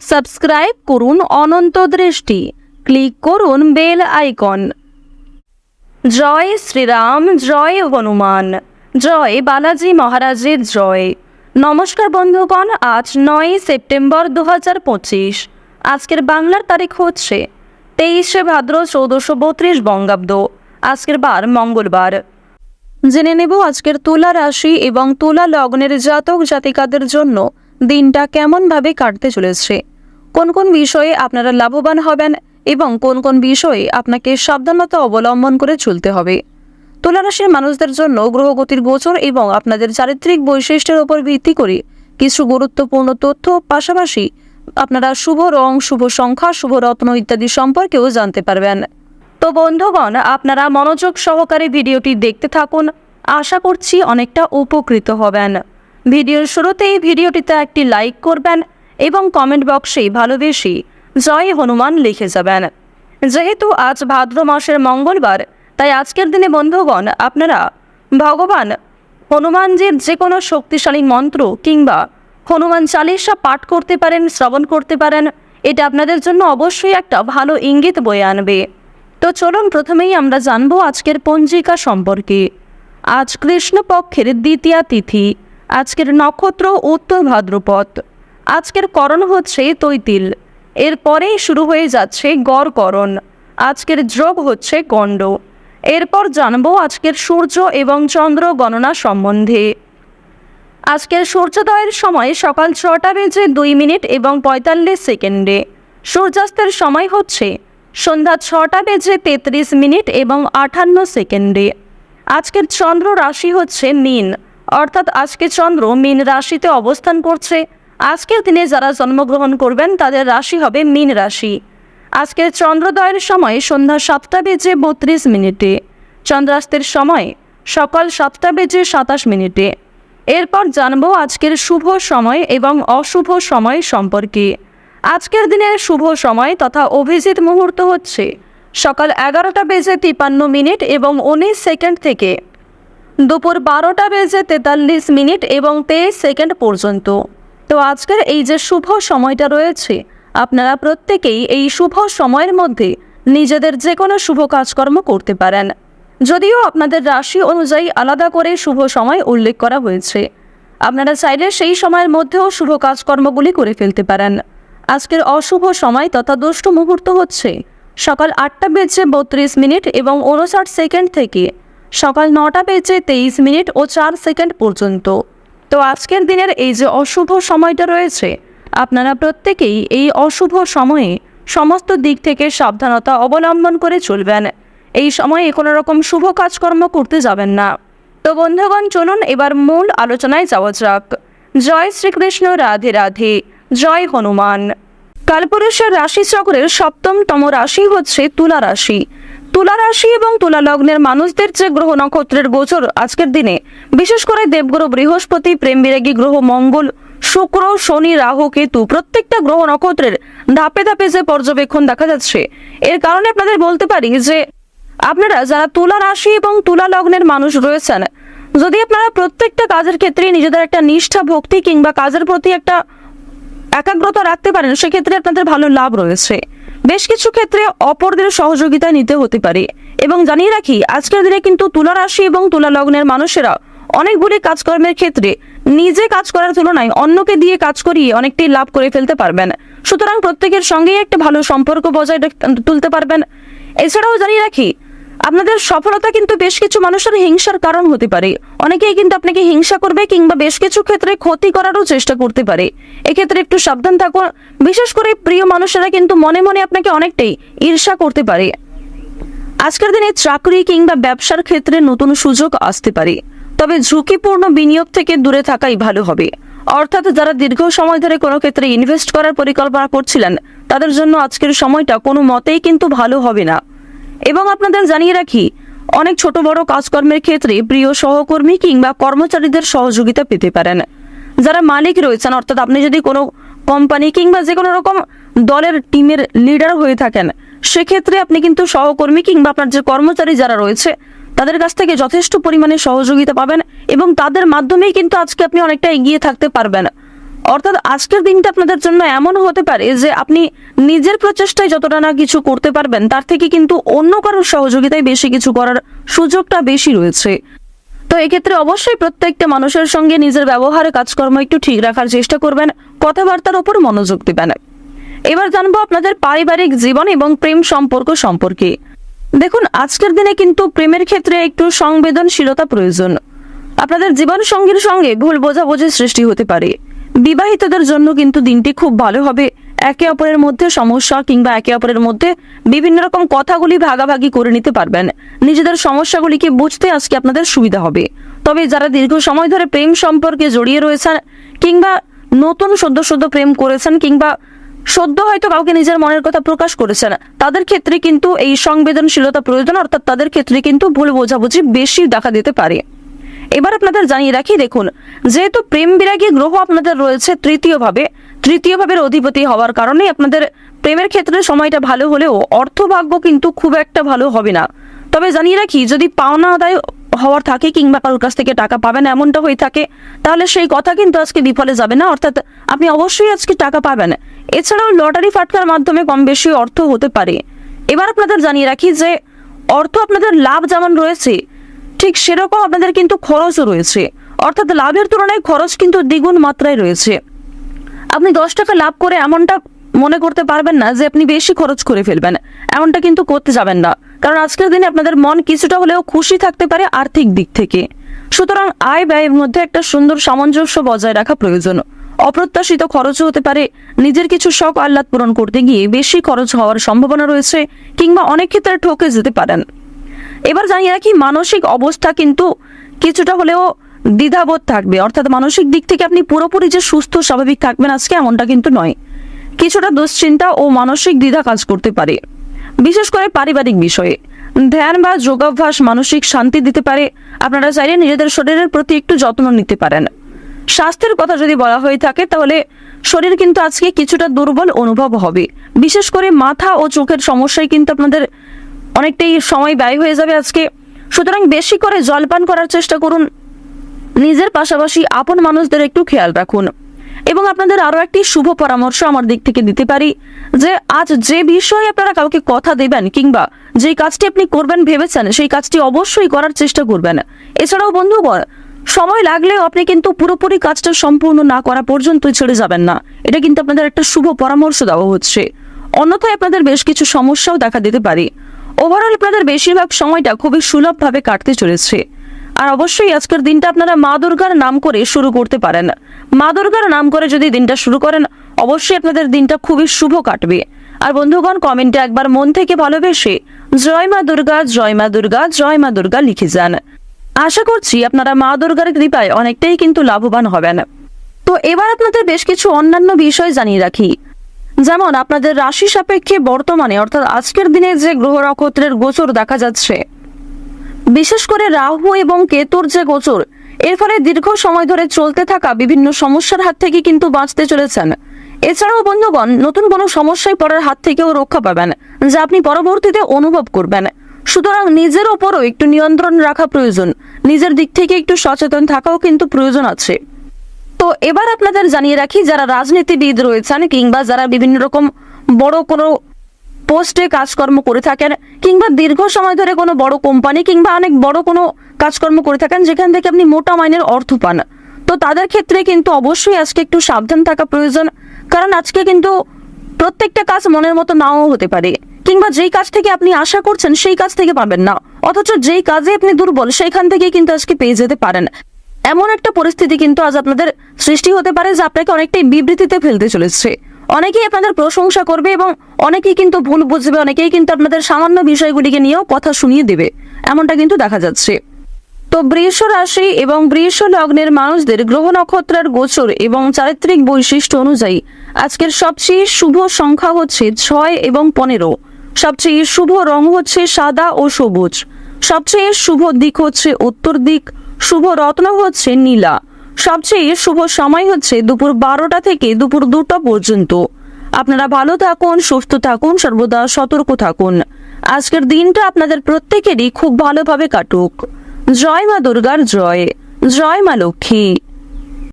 Subscribe করুন অনন্ত দৃষ্টি, click করুন বেল আইকন। জয় শ্রীরাম, জয় হনুমান, জয় বালাজি মহারাজের জয়। নমস্কার বন্ধুগণ, আজ 9 সেপ্টেম্বর 2025। আজকের বাংলার তারিখ হচ্ছে 23 ভাদ্র 1432 বঙ্গাব্দ। আজকের বার মঙ্গলবার। জেনে নেব আজকের তুলা রাশি এবং তুলা লগ্নের জাতক জাতিকাদের জন্য দিনটা কেমনভাবে কাটতে চলেছে, কোন কোন বিষয়ে আপনারা লাভবান হবেন এবং কোন কোন বিষয়ে আপনাকে সাবধানতা অবলম্বন করে চলতে হবে। তুলা রাশির মানুষদের জন্য গ্রহগতির গোচর এবং আপনাদের চারিত্রিক বৈশিষ্ট্যের উপর ভিত্তি করে কিছু গুরুত্বপূর্ণ তথ্য, পাশাপাশি আপনারা শুভ রং, শুভ সংখ্যা, শুভ রত্ন ইত্যাদি সম্পর্কেও জানতে পারবেন। তো বন্ধুগণ, আপনারা মনোযোগ সহকারে ভিডিওটি দেখতে থাকুন, আশা করছি অনেকটা উপকৃত হবেন। ভিডিওর শুরুতেই ভিডিওটিতে একটি লাইক করবেন এবং কমেন্ট বক্সে ভালোবেসে জয় হনুমান লিখে যাবেন। যেহেতু আজ ভাদ্র মাসের মঙ্গলবার, তাই আজকের দিনে বন্ধুগণ আপনারা ভগবান হনুমানজির যে কোনো শক্তিশালী মন্ত্র কিংবা হনুমান চালিসা পাঠ করতে পারেন, শ্রবণ করতে পারেন। এটা আপনাদের জন্য অবশ্যই একটা ভালো ইঙ্গিত বয়ে আনবে। তো চলুন প্রথমেই আমরা জানবো আজকের পঞ্জিকা সম্পর্কে। আজ কৃষ্ণপক্ষের দ্বিতীয়া তিথি। আজকের নক্ষত্র উত্তর ভাদ্রপদ। আজকের করণ হচ্ছে তৈতিল। এরপরেই শুরু হয়ে যাচ্ছে গড়করণ। আজকের যোগ হচ্ছে গণ্ড। এরপর জানবো আজকের সূর্য এবং চন্দ্র গণনা সম্বন্ধে। আজকের সূর্যোদয়ের সময় সকাল 6:02 এবং 45 সেকেন্ডে। সূর্যাস্তের সময় হচ্ছে সন্ধ্যা 6:33 এবং 58 সেকেন্ডে। আজকের চন্দ্র রাশি হচ্ছে মীন, অর্থাৎ আজকে চন্দ্র মীন রাশিতে অবস্থান করছে। আজকের দিনে যারা জন্মগ্রহণ করবেন তাদের রাশি হবে মীন রাশি। আজকের চন্দ্রোদয়ের সময় সন্ধ্যা 7:32। চন্দ্রাস্তের সময় সকাল 7:27। এরপর জানবো আজকের শুভ সময় এবং অশুভ সময় সম্পর্কে। আজকের দিনের শুভ সময় তথা অভিজিৎ মুহূর্ত হচ্ছে সকাল 11:53 এবং 19 সেকেন্ড থেকে দুপুর 12:43 এবং 23 সেকেন্ড পর্যন্ত। তো আজকের এই যে শুভ সময়টা রয়েছে, আপনারা প্রত্যেকেই এই শুভ সময়ের মধ্যে নিজেদের যে কোনো শুভ কাজকর্ম করতে পারেন। যদিও আপনাদের রাশি অনুযায়ী আলাদা করে শুভ সময় উল্লেখ করা হয়েছে, আপনারা চাইলে সেই সময়ের মধ্যেও শুভ কাজকর্মগুলি করে ফেলতে পারেন। আজকের অশুভ সময় তথা দুষ্ট মুহূর্ত হচ্ছে সকাল 8:32 এবং 59 সেকেন্ড থেকে সকাল 9:23 ও 4 সেকেন্ড পর্যন্ত। তো আজকের দিনের এই যে অশুভ সময়টা রয়েছে, আপনারা প্রত্যেকেই এই অশুভ সময়ে সমস্ত দিক থেকে সাবধানতা অবলম্বন করে চলবেন। এই সময়ে কোনো রকম শুভ কাজকর্ম করতে যাবেন না। তো বন্ধুগণ, চলুন এবার মূল আলোচনায় যাওয়া যাক। জয় শ্রীকৃষ্ণ, রাধে রাধে, জয় হনুমান। কালপুরুষের রাশিচক্রের 7তম রাশি হচ্ছে তুলা রাশি। তুলা রাশি এবং তুলা লগ্নের মানুষদের যে গ্রহ নক্ষত্রের গোচর আজকের দিনে, বিশেষ করে দেবগুরু বৃহস্পতি, প্রেম বিরাগী গ্রহ মঙ্গল, শুক্র, শনি, রাহু, কেতু, প্রত্যেকটা গ্রহ নক্ষত্রের ধাপে ধাপে যে পর্যবেক্ষণ দেখা যাচ্ছে, এর কারণে আপনাদের বলতে পারি যে আপনারা যারা তুলা রাশি এবং তুলা লগ্নের মানুষ রয়েছেন, যদি আপনারা প্রত্যেকটা কাজের ক্ষেত্রে নিজেদের একটা নিষ্ঠা, ভক্তি কিংবা কাজের প্রতি একটা একাগ্রতা রাখতে পারেন, সেক্ষেত্রে আপনাদের ভালো লাভ রয়েছে। বেশ কিছু ক্ষেত্রে অপরদের সহযোগিতা নিতে হতে পারে। এবং জানিয়ে রাখি, আজকের দিনে কিন্তু তুলা রাশি এবং তুলা লগ্নের মানুষেরা অনেকগুলি কাজকর্মের ক্ষেত্রে নিজে কাজ করার তুলনায় অন্যকে দিয়ে কাজ করিয়ে অনেকটাই লাভ করে ফেলতে পারবেন। সুতরাং প্রত্যেকের সঙ্গেই একটা ভালো সম্পর্ক বজায় তুলতে পারবেন। এছাড়াও জানিয়ে রাখি, আপনাদের সফলতা কিন্তু বেশ কিছু মানুষের হিংসার কারণ হতে পারে। অনেকেই কিন্তু আপনাকে হিংসা করবে কিংবা বেশ কিছু ক্ষেত্রে ক্ষতি করারও চেষ্টা করতে পারে। এক্ষেত্রে একটু সাবধান থাকুন। বিশেষ করে প্রিয় মানুষেরা কিন্তু মনে মনে আপনাকে অনেকটাই ঈর্ষা করতে পারে। আজকের দিনে চাকরি কিংবা ব্যবসার ক্ষেত্রে নতুন সুযোগ আসতে পারে, তবে ঝুঁকিপূর্ণ বিনিয়োগ থেকে দূরে থাকাই ভালো হবে। অর্থাৎ যারা দীর্ঘ সময় ধরে কোনো ক্ষেত্রে ইনভেস্ট করার পরিকল্পনা করছিলেন, তাদের জন্য আজকের সময়টা কোনো মতেই কিন্তু ভালো হবে না। এবং আপনাদের জানিয়ে রাখি, অনেক ছোট বড় কাজকর্মের ক্ষেত্রে প্রিয় সহকর্মী কিংবা কর্মচারীদের সহযোগিতা পেতে পারেন। যারা মালিক রয়েছেন, অর্থাৎ আপনি যদি কোনো কোম্পানি কিংবা যে কোনো রকম দলের টিমের লিডার হয়ে থাকেন, সেক্ষেত্রে আপনি কিন্তু সহকর্মী কিংবা আপনার যে কর্মচারী যারা রয়েছে তাদের কাছ থেকে যথেষ্ট পরিমাণে সহযোগিতা পাবেন এবং তাদের মাধ্যমেই কিন্তু আজকে আপনি অনেকটা এগিয়ে থাকতে পারবেন। অর্থাৎ আজকের দিনটা আপনাদের জন্য এমন হতে পারে যে আপনি নিজের প্রচেষ্টায় যতটা না কিছু করতে পারবেন, তার থেকে কিন্তু অন্য কারোর সহযোগিতায় বেশি কিছু করার সুযোগটা বেশি রয়েছে। তো এক্ষেত্রে অবশ্যই প্রত্যেকটা মানুষের সঙ্গে নিজের ব্যবহারে কাজকর্ম একটু ঠিক রাখার চেষ্টা করবেন, কথাবার্তার উপর মনোযোগ দিবেন। এবার জানবো আপনাদের পারিবারিক জীবন এবং প্রেম সম্পর্ক সম্পর্কে। দেখুন, আজকের দিনে কিন্তু প্রেমের ক্ষেত্রে একটু সংবেদনশীলতা প্রয়োজন। আপনাদের জীবন সঙ্গীর সঙ্গে ভুল বোঝাবুঝির সৃষ্টি হতে পারে। বিবাহিতদের জন্য কিন্তু দিনটি খুব ভালো হবে। একে অপরের মধ্যে সমস্যা কিংবা একে অপরের মধ্যে বিভিন্ন রকম কথাগুলি ভাগাভাগি করে নিতে পারবেন। নিজেদের সমস্যাগুলিকে বুঝতে আজকে আপনাদের সুবিধা হবে। তবে যারা দীর্ঘ সময় ধরে প্রেম সম্পর্কে জড়িয়ে রয়েছেন কিংবা নতুন সদ্য প্রেম করেছেন কিংবা সদ্য হয়তো কাউকে নিজের মনের কথা প্রকাশ করেছেন, তাদের ক্ষেত্রে কিন্তু এই সংবেদনশীলতা প্রয়োজন, অর্থাৎ তাদের ক্ষেত্রে কিন্তু ভুল বোঝাবুঝি বেশি দেখা দিতে পারে। এবার আপনাদের জানিয়ে রাখি, দেখুন, যেহেতু প্রেম বিরাগী গ্রহ আপনাদের রয়েছে তৃতীয় ভাবের অধিপতি হওয়ার কারণে আপনাদের প্রেমের ক্ষেত্রে সময়টা ভালো হলেও অর্থভাগ্য কিন্তু খুব একটা ভালো হবে না। তবে জানিয়ে রাখি, যদি পাওনা আদায় হওয়ার থাকে কিংবা কারোর কাছ থেকে টাকা পাবেন এমনটা হয়ে থাকে, তাহলে সেই কথা কিন্তু আজকে বিফলে যাবে না, অর্থাৎ আপনি অবশ্যই আজকে টাকা পাবেন। এছাড়াও লটারি ফাটকার মাধ্যমে কম বেশি অর্থ হতে পারে। এবার আপনাদের জানিয়ে রাখি যে অর্থ আপনাদের লাভ যেমন রয়েছে, ঠিক সেরকম আপনাদের কিন্তু খরচও রয়েছে, অর্থাৎ লাভের তুলনায় খরচ কিন্তু দ্বিগুণ মাত্রায় রয়েছে। আপনি 10 টাকা লাভ করে এমনটা মনে করতে পারবেন না যে আপনি বেশি খরচ করে ফেলবেন, এমনটা কিন্তু করতে যাবেন না, কারণ আজকের দিনে আপনাদের মন কিছুটা হলেও খুশি থাকতে পারে আর্থিক দিক থেকে। সুতরাং আয় ব্যয়ের মধ্যে একটা সুন্দর সামঞ্জস্য বজায় রাখা প্রয়োজন। অপ্রত্যাশিত খরচও হতে পারে। নিজের কিছু শখ আহ্লাদ পূরণ করতে গিয়ে বেশি খরচ হওয়ার সম্ভাবনা রয়েছে কিংবা অনেক ক্ষেত্রে ঠকে যেতে পারেন। এবার জানিয়ে রাখি, মানসিক অবস্থা কিন্তু কিছুটা হলেও দ্বিধাবোধ থাকবে, অর্থাৎ মানসিক দিক থেকে আপনি পুরোপুরি যে সুস্থ স্বাভাবিক থাকবেন আজকে এমনটা কিন্তু নয়। কিছুটা দুশ্চিন্তা ও মানসিক দ্বিধা কাজ করতে পারে, বিশেষ করে পারিবারিক বিষয়ে। ধ্যান বা যোগাভ্যাস মানসিক শান্তি দিতে পারে। আপনারা চাইলে নিজেদের শরীরের প্রতি একটু যত্ন নিতে পারেন। স্বাস্থ্যের কথা যদি বলা হয়ে থাকে, তাহলে শরীর কিন্তু আজকে কিছুটা দুর্বল অনুভব হবে, বিশেষ করে মাথা ও চোখের সমস্যায় কিন্তু আপনাদের অনেকটাই সময় ব্যয় হয়ে যাবে আজকে। সুতরাং বেশি করে জলপান করার চেষ্টা করুন। নিজের পাশাপাশি আপন মানুষদের একটু খেয়াল রাখুন। এবং আপনাদের আরো একটি শুভ পরামর্শ আমার দিক থেকে দিতে পারি যে আজ যে বিষয়ে আপনারা কাউকে কথা দেবেন কিংবা যে কাজটি আপনি করবেন ভেবেছেন, সেই কাজটি অবশ্যই করার চেষ্টা করবেন। এছাড়াও বন্ধুগণ, সময় লাগলেও আপনি কিন্তু পুরোপুরি কাজটা সম্পূর্ণ না করা পর্যন্তই ছেড়ে যাবেন না, এটা কিন্তু আপনাদের একটা শুভ পরামর্শ দেওয়া হচ্ছে। অন্যথায় আপনাদের বেশ কিছু সমস্যাও দেখা দিতে পারে। ওভারঅল আপনাদের বেশিরভাগ সময়টা খুবই সুলভভাবে কাটতে চলেছে। আর অবশ্যই আজকের দিনটা আপনারা মা দুর্গার নাম করে শুরু করতে পারেন। মা দুর্গার নাম করে যদি দিনটা শুরু করেন, অবশ্যই আপনাদের দিনটা খুবই শুভ কাটবে। আর বন্ধুগণ, কমেন্টে একবার মন থেকে ভালোবেসে জয় মা দুর্গা, জয় মা দুর্গা, জয় মা দুর্গা লিখে যান। আশা করছি আপনারা মা দুর্গার কৃপায় অনেকটাই কিন্তু লাভবান হবেন। তো এবার আপনাদের বেশ কিছু অন্যান্য বিষয় জানিয়ে রাখি, যেমন আপনাদের রাশি সাপেক্ষে বর্তমানে অর্থাৎ আজকের দিনে যে গ্রহ নক্ষত্রের গোচর দেখা যাচ্ছে, বিশেষ করে রাহু এবং কেতুর যে গোচর, এর ফলে দীর্ঘ সময় ধরে চলতে থাকা বিভিন্ন সমস্যার হাত থেকে কিন্তু বাঁচতে চলেছেন। এছাড়াও বন্ধুগণ, নতুন কোনো সমস্যায় পড়ার হাত থেকেও রক্ষা পাবেন, যা আপনি পরবর্তীতে অনুভব করবেন। সুতরাং নিজের ওপরও একটু নিয়ন্ত্রণ রাখা প্রয়োজন, নিজের দিক থেকে একটু সচেতন থাকাও কিন্তু প্রয়োজন আছে। তো এবার আপনাদের জানিয়ে রাখি, যারা রাজনীতিবিদ রয়েছেন কিংবা যারা বিভিন্ন রকম বড় কোনো পোস্টে কাজকর্ম করে থাকেন কিংবা দীর্ঘ সময় ধরে কোনো বড় কোম্পানি কিংবা অনেক বড় কোনো কাজকর্ম করে থাকেন যেখান থেকে আপনি মোটা মাইনের অর্থ পান, তো তাদের ক্ষেত্রে কিন্তু অবশ্যই আজকে একটু সাবধান থাকা প্রয়োজন। কারণ আজকে কিন্তু প্রত্যেকটা কাজ মনের মতো নাও হতে পারে, কিংবা যেই কাজ থেকে আপনি আশা করছেন সেই কাজ থেকে পাবেন না, অথচ যেই কাজে আপনি দুর্বল সেইখান থেকে কিন্তু আজকে পেয়ে যেতে পারেন। এমন একটা পরিস্থিতি কিন্তু আজ আপনাদের সৃষ্টি হতে পারে যে আপনাকে অনেকটাই বিবৃতিতে ফেলতে চলেছে। অনেকেই আপনাদের প্রশংসা করবে এবং অনেকেই কিন্তু ভুল বুঝবে, অনেকেই কিন্তু আপনাদের সামান্য বিষয়গুলিকে নিয়েও কথা শুনিয়ে দেবে, এমনটা কিন্তু দেখা যাচ্ছে। তো বৃষ রাশি এবং বৃষ লগ্নের মানুষদের গ্রহ নক্ষত্রের গোচর এবং চারিত্রিক বৈশিষ্ট্য অনুযায়ী আজকের সবচেয়ে শুভ সংখ্যা হচ্ছে 6 এবং 15। সবচেয়ে শুভ রং হচ্ছে সাদা ও সবুজ। সবচেয়ে শুভ দিক হচ্ছে উত্তর দিক। শুভ রত্ন হচ্ছে নীলা। সবচেয়ে শুভ সময় হচ্ছে দুপুর 12টা থেকে দুপুর 2টা পর্যন্ত। আপনারা ভালো থাকুন, সুস্থ থাকুন, সর্বদা সতর্ক থাকুন। আজকের দিনটা আপনাদের প্রত্যেকেরই খুব ভালোভাবে কাটুক। জয় মা দুর্গার জয়, জয় মা লক্ষ্মী।